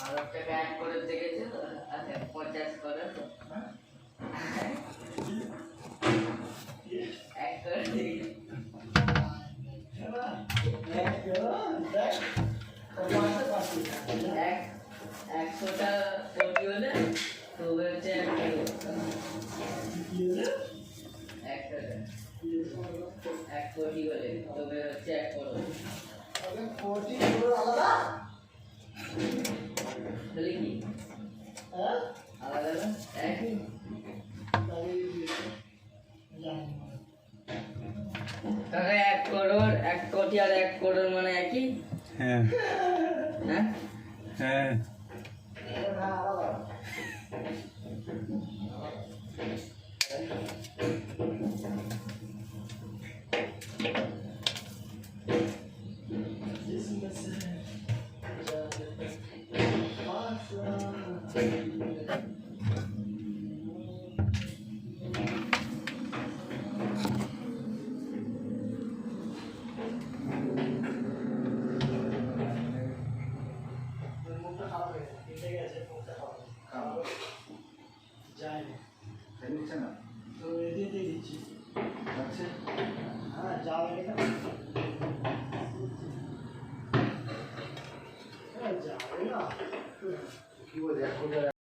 আর একটা এক করে দেখেছে তো, আচ্ছা 50 করে তো এক করে দেখেছে 100টা কোটি হলে তো হচ্ছে এক কোটি হলে তবে হচ্ছে 1 করোড় কোটি আলাদা তাহলে কি আলাদা না একই কাকা 1 করোড় 1 কোটি আর 1 করোড় মানে একই হ্যাঁ হ্যাঁ হ্যাঁ তো এদিকে দিয়ে দিচ্ছি হ্যাঁ যাও এটা যাবে না কি বলে 1 কোটি আর